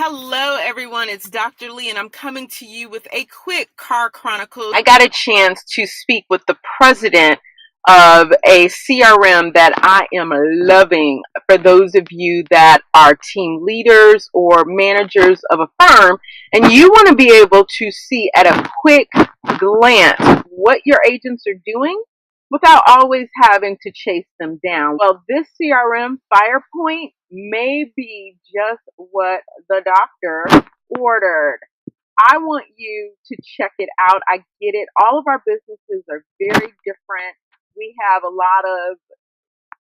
Hello everyone, it's Dr. Lee and I'm coming to you with a quick Car Chronicles. I got a chance to speak with the president of a CRM that I am loving. For those of you that are team leaders or managers of a firm and you want to be able to see at a quick glance what your agents are doing without always having to chase them down. Well, this CRM, FirePoint, may be just what the doctor ordered. I want you to check it out. I get it. All of our businesses are very different. We have a lot of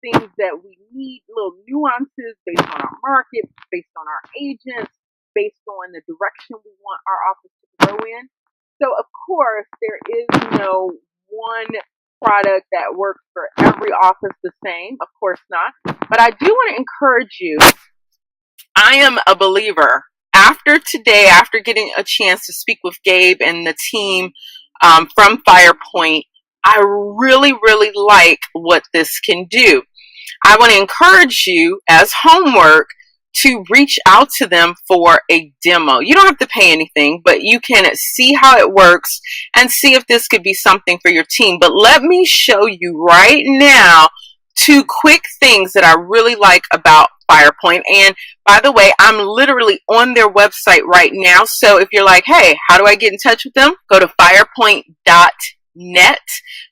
things that we need, little nuances based on our market, based on our agents, based on the direction we want our office to go in. So, of course, there is no one product that works for every office the same. Of course not. But I do want to encourage you. I am a believer. After today, after getting a chance to speak with Gabe and the team from FirePoint, I really, really like what this can do. I want to encourage you as homework to reach out to them for a demo. You don't have to pay anything, but you can see how it works and see if this could be something for your team. But let me show you right now two quick things that I really like about FirePoint. And by the way, I'm literally on their website right now. So if you're like, hey, how do I get in touch with them? Go to firepoint.net.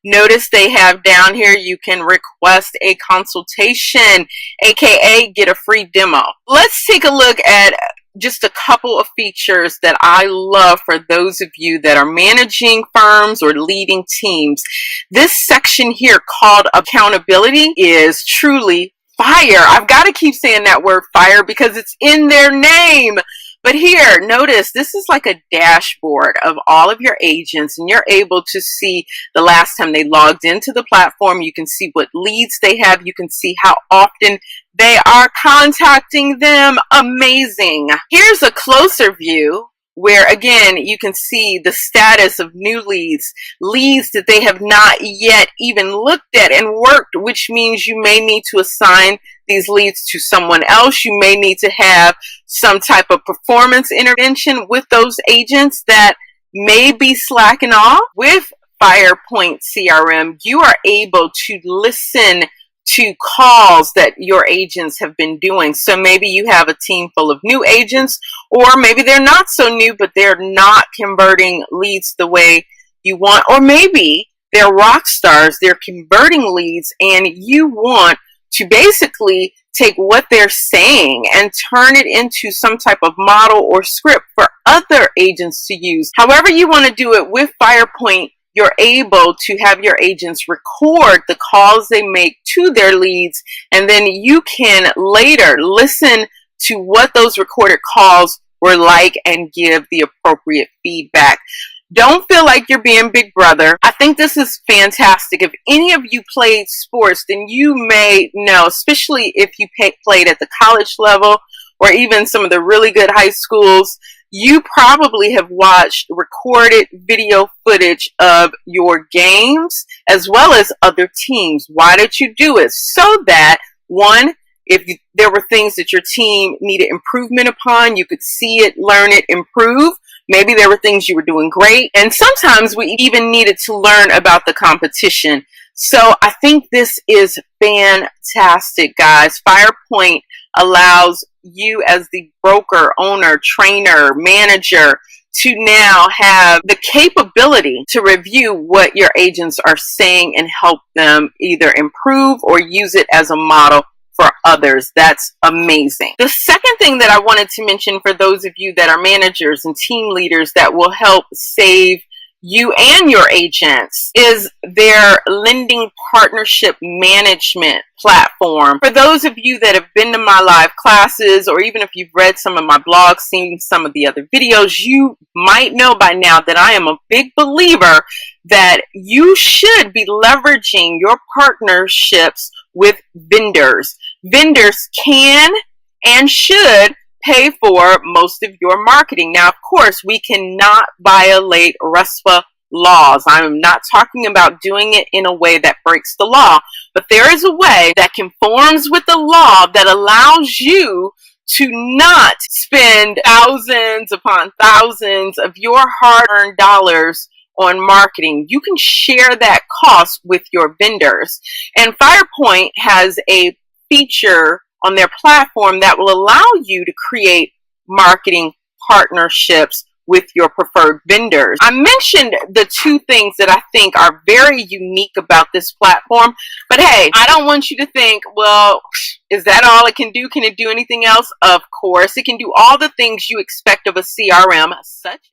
Notice they have down here you can request a consultation, aka get a free demo. Let's take a look at just a couple of features that I love for those of you that are managing firms or leading teams. This section here called accountability is truly fire. I've got to keep saying that word fire because it's in their name. But here, notice this is like a dashboard of all of your agents, and you're able to see the last time they logged into the platform. You can see what leads they have. You can see how often they are contacting them. Amazing. Here's a closer view where, again, you can see the status of new leads, leads that they have not yet even looked at and worked, which means you may need to assign these leads to someone else. You may need to have some type of performance intervention with those agents that may be slacking off. With FirePoint CRM, you are able to listen to calls that your agents have been doing. So maybe you have a team full of new agents, or maybe they're not so new, but they're not converting leads the way you want. Or maybe they're rock stars, they're converting leads, and you want to basically take what they're saying and turn it into some type of model or script for other agents to use. However you want to do it with FirePoint, you're able to have your agents record the calls they make to their leads, and then you can later listen to what those recorded calls were like and give the appropriate feedback. Don't feel like you're being Big Brother. I think this is fantastic. If any of you played sports, then you may know, especially if you played at the college level or even some of the really good high schools, you probably have watched recorded video footage of your games as well as other teams. Why did you do it? So that, one, if there were things that your team needed improvement upon, you could see it, learn it, improve. Maybe there were things you were doing great. And sometimes we even needed to learn about the competition. So I think this is fantastic, guys. FirePoint allows you as the broker, owner, trainer, manager to now have the capability to review what your agents are saying and help them either improve or use it as a model for others. That's amazing. The second thing that I wanted to mention for those of you that are managers and team leaders that will help save you and your agents is their lending partnership management platform. For those of you that have been to my live classes, or even if you've read some of my blogs, seen some of the other videos, you might know by now that I am a big believer that you should be leveraging your partnerships with vendors. Vendors can and should pay for most of your marketing. Now, of course, we cannot violate RESPA laws. I'm not talking about doing it in a way that breaks the law, but there is a way that conforms with the law that allows you to not spend thousands upon thousands of your hard-earned dollars on marketing. You can share that cost with your vendors. And FirePoint has a feature on their platform that will allow you to create marketing partnerships with your preferred vendors. I mentioned the two things that I think are very unique about this platform, but hey, I don't want you to think, well, is that all it can do? Can it do anything else? Of course, it can do all the things you expect of a CRM, such